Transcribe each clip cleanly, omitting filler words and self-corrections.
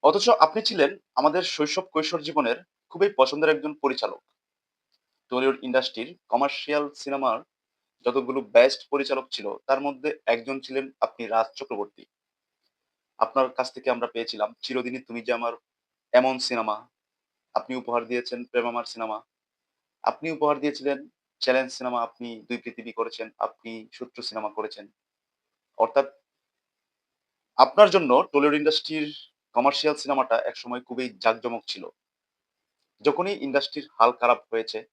অথচ আপনি ছিলেন আমাদের শৈশব কৈশোর জীবনের খুবই পছন্দের একজন পরিচালক। টলিউড ইন্ডাস্ট্রির কমার্শিয়াল সিনেমার যতগুলো বেস্ট পরিচালক ছিল, তার মধ্যে একজন ছিলেন আপনি রাজ চক্রবর্তী। আপনার কাছ থেকে আমরা পেয়েছিলাম 'চিরদিনই তুমি যে আমার' এমন সিনেমা, আপনি উপহার দিয়েছেন 'প্রেম আমার' সিনেমা, আপনি উপহার দিয়েছিলেন 'চ্যালেঞ্জ' সিনেমা, আপনি 'দুই পৃথিবী' করেছেন, আপনি 'শত্রু' সিনেমা করেছেন। অর্থাৎ আপনার জন্য টলিউড ইন্ডাস্ট্রির কমার্শিয়াল সিনেমাটা একসময় খুবই জাঁকজমক ছিল। যখনই ইন্ডাস্ট্রির হাল খারাপ হয়েছে,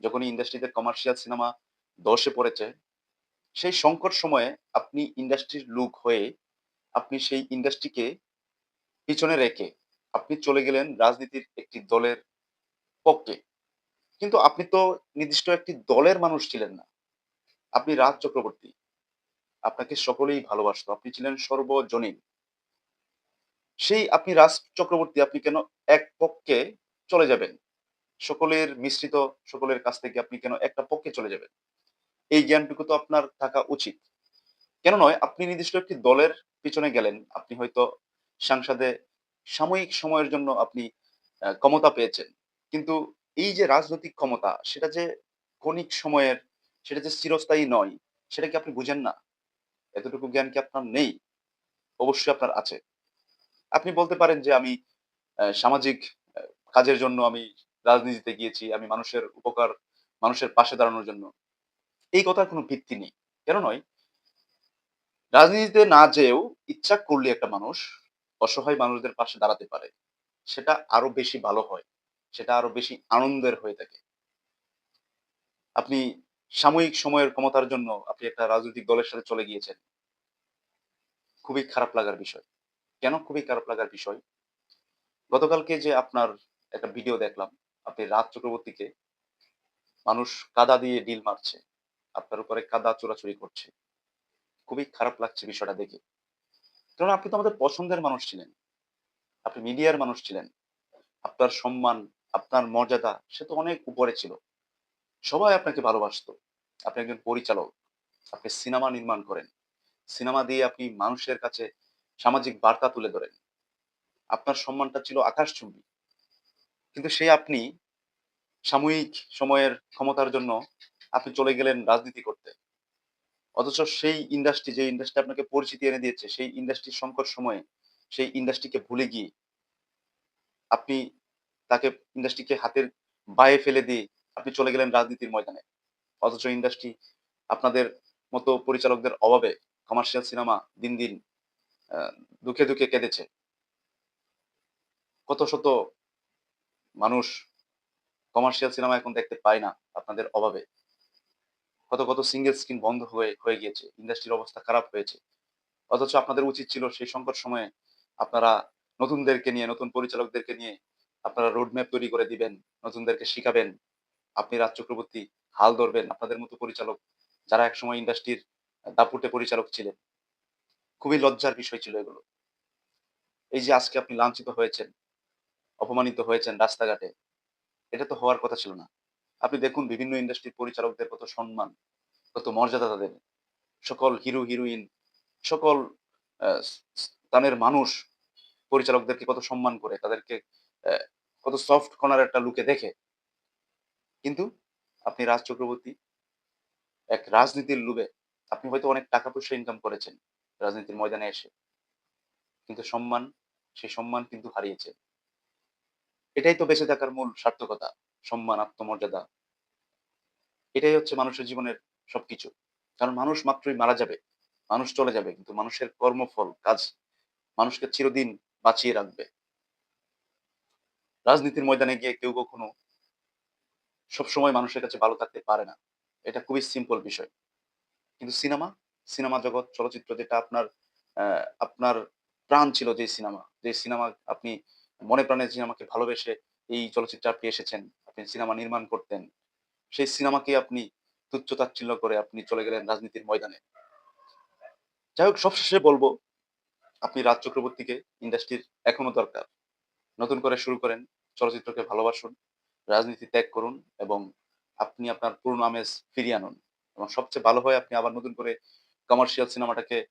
যখনই ইন্ডাস্ট্রিতে কমার্শিয়াল সিনেমা ধসে পড়েছে, সেই সংকট সময়ে আপনি ইন্ডাস্ট্রির লোক হয়ে আপনি সেই ইন্ডাস্ট্রিকে পিছনে রেখে আপনি চলে গেলেন রাজনীতির একটি দলের পক্ষে। কিন্তু আপনি তো নির্দিষ্ট একটি দলের মানুষ ছিলেন না। আপনি রাজ চক্রবর্তী। আপনাকে সকলেই ভালোবাসত। আপনি ছিলেন সর্বজনীন। সেই আপনি রাজ চক্রবর্তী আপনি কেন এক পক্ষে চলে যাবেন? সকলের মিশ্রিত সকলের কাছ থেকে আপনি কেন একটা পক্ষে চলে যাবেন? এই জ্ঞানটুকু তো আপনার থাকা উচিত। কেন নয়? আপনি নির্দিষ্ট একটি দলের পিছনে গেলেন। আপনি হয়তো সংসদে সাময়িক সময়ের জন্য আপনি ক্ষমতা পেয়েছেন। কিন্তু এই যে রাজনৈতিক ক্ষমতা, সেটা যে ক্ষণিক সময়ের, সেটা যে চিরস্থায়ী নয়, সেটা কি আপনি বুঝেন না? এতটুকু জ্ঞান কি আপনার নেই? অবশ্যই আপনার আছে। আপনি বলতে পারেন যে, "আমি সামাজিক অ্যা কাজের জন্য আমি রাজনীতিতে গিয়েছি। আমি মানুষের উপকার, মানুষের পাশে দাঁড়ানোর জন্য।" এই কথার কোনো ভিত্তি নেই। কেন নয়? রাজনীতিতে না যেয়েও ইচ্ছা করলে একটা মানুষ অসহায় মানুষদের পাশে দাঁড়াতে পারে। সেটা আরো বেশি ভালো হয়। সেটা আরো বেশি আনন্দের হয়ে থাকে। আপনি সাময়িক সময়ের ক্ষমতার জন্য আপনি একটা রাজনৈতিক দলের সাথে চলে গিয়েছেন। খুবই খারাপ লাগার বিষয়। কেন খুবই খারাপ লাগার বিষয়? গতকালকে যে আপনার একটা ভিডিও দেখলাম, আপনি রাজ চক্রবর্তীকে মানুষ কাদা দিয়ে ঢিল মারছে। আপনার উপরে কাদা চোরাচুরি করছে। খুবই খারাপ লাগছে বিষয়টা দেখে। কারণ আপনি তো আমাদের পছন্দের মানুষ ছিলেন। আপনি মিডিয়ার মানুষ ছিলেন। আপনার সম্মান, আপনার মর্যাদা সে তো অনেক উপরে ছিল। সবাই আপনাকে ভালোবাসত। আপনি একজন পরিচালক। আপনি সিনেমা নির্মাণ করেন। সিনেমা দিয়ে আপনি মানুষের কাছে সামাজিক বার্তা তুলে ধরেন। আপনার সম্মানটা ছিল আকাশচুম্বী। কিন্তু সেই আপনি সাময়িক সময়ের ক্ষমতার জন্য আপনি চলে গেলেন রাজনীতি করতে। অথচ সেই ইন্ডাস্ট্রি যে ইন্ডাস্ট্রি আপনাকে পরিচিতি এনে দিয়েছে, সেই ইন্ডাস্ট্রির সংকট সময়ে সেই ইন্ডাস্ট্রিকে ভুলে গিয়ে আপনি তাকে ইন্ডাস্ট্রিকে হাতের বাইরে ফেলে দিয়ে আপনি চলে গেলেন রাজনীতির ময়দানে। অথচ ইন্ডাস্ট্রি আপনাদের মতো পরিচালকদের অভাবে কমার্শিয়াল সিনেমা দিন, দিন আ দুঃখে, দুঃখে কেঁদেছে। কত শত মানুষ কমার্শিয়াল সিনেমা এখন দেখতে পায় না আপনাদের অভাবে। কত, কত সিঙ্গেল স্ক্রিন বন্ধ হয়ে গিয়েছে। ইন্ডাস্ট্রির অবস্থা খারাপ হয়েছে। অথচ আপনাদের উচিত ছিল সেই সংকট সময়ে আপনারা নতুনদেরকে নিয়ে, নতুন পরিচালকদেরকে নিয়ে আপনারা রোড ম্যাপ তৈরি করে দিবেন। নতুনদেরকে শিখাবেন। আপনি রাজ চক্রবর্তী হাল ধরবেন। আপনাদের মতো পরিচালক যারা একসময় ইন্ডাস্ট্রির দাপুটে পরিচালক ছিলেন। খুবই লজ্জার বিষয় ছিল এগুলো। এই যে আজকে আপনি লাঞ্ছিত হয়েছেন, অপমানিত হয়েছেন রাস্তাঘাটে, এটা তো হওয়ার কথা ছিল না। আপনি দেখুন বিভিন্ন ইন্ডাস্ট্রির পরিচালকদের কত সম্মান, কত মর্যাদা তাদের। সকল হিরো, হিরোইন, সকল আ স্থানের মানুষ পরিচালকদেরকে কত সম্মান করে, তাদেরকে অ্যা কত সফট কর্নার একটা লুকে দেখে। কিন্তু আপনি রাজ চক্রবর্তী এক রাজনীতির লোভে আপনি হয়তো অনেক টাকা-পয়সা ইনকাম করেছেন রাজনীতির ময়দানে এসে। কিন্তু সম্মান, সেই সম্মান কিন্তু হারিয়েছে। এটাই তো বেঁচে থাকার মূল সার্থকতা। সম্মান, আত্মমর্যাদা। এটাই হচ্ছে মানুষের জীবনের সবকিছু। কারণ মানুষ মাত্রই মারা যাবে। মানুষ চলে যাবে। কিন্তু মানুষের কর্মফল, কাজ মানুষকে চিরদিন বাঁচিয়ে রাখবে। রাজনীতির ময়দানে গিয়ে কেউ কখনো সবসময় মানুষের কাছে ভালো থাকতে পারে না। এটা খুবই সিম্পল বিষয়। কিন্তু সিনেমা, সিনেমা জগৎ, চলচ্চিত্র যেটা আপনার অ্যা আপনার প্রাণ ছিল যে সিনেমা আপনি মনে প্রাণে সিনেমাকে ভালোবেসে এই চলচ্চিত্রে আপনি এসেছেন। আপনি সিনেমা নির্মাণ করতেন। সেই সিনেমাকে আপনি তুচ্ছ-তাচ্ছিল্য করে আপনি চলে গেলেন রাজনীতির ময়দানে। যাই হোক সবশেষে বলব, আপনি রাজ চক্রবর্তীকে ইন্ডাস্ট্রির এখনো দরকার। নতুন করে শুরু করেন, চলচ্চিত্রকে ভালোবাসুন, রাজনীতি ত্যাগ করুন এবং আপনি আপনার পুরনো আমেজ ফিরিয়ে আনুন। এবং সবচেয়ে ভালো হয় আপনি আবার নতুন করে কমার্শিয়াল সিনেমাটাকে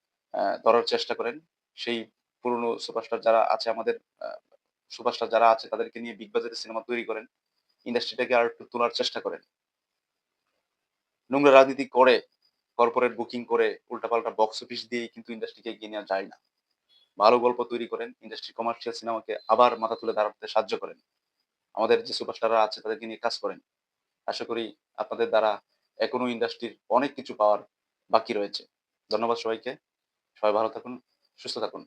ধরার চেষ্টা করেন। সেই পুরনো সুপারস্টার যারা আছে আমাদের আ সুপারস্টার যারা আছে তাদেরকে নিয়ে বিগ বাজেটের সিনেমা তৈরি করেন। ইন্ডাস্ট্রিটাকে আরেকটু তোলার চেষ্টা করেন। নোংরা রাজনীতি করে, কর্পোরেট বুকিং করে, উল্টাপাল্টা বক্স অফিস দিয়েই কিন্তু ইন্ডাস্ট্রিকে এগিয়ে নেওয়া যায় না। ভালো গল্প তৈরি করেন, ইন্ডাস্ট্রি কমার্শিয়াল সিনেমাকে আবার মাথা তুলে দাঁড়াতে সাহায্য করেন। আমাদের যে সুপারস্টাররা আছে তাদেরকে নিয়ে কাজ করেন। আশা করি আপনাদের দ্বারা এখনো ইন্ডাস্ট্রির অনেক কিছু পাওয়ার বাকি রয়েছে। ধন্যবাদ সবাইকে। সবাই ভালো থাকুন, সুস্থ থাকুন।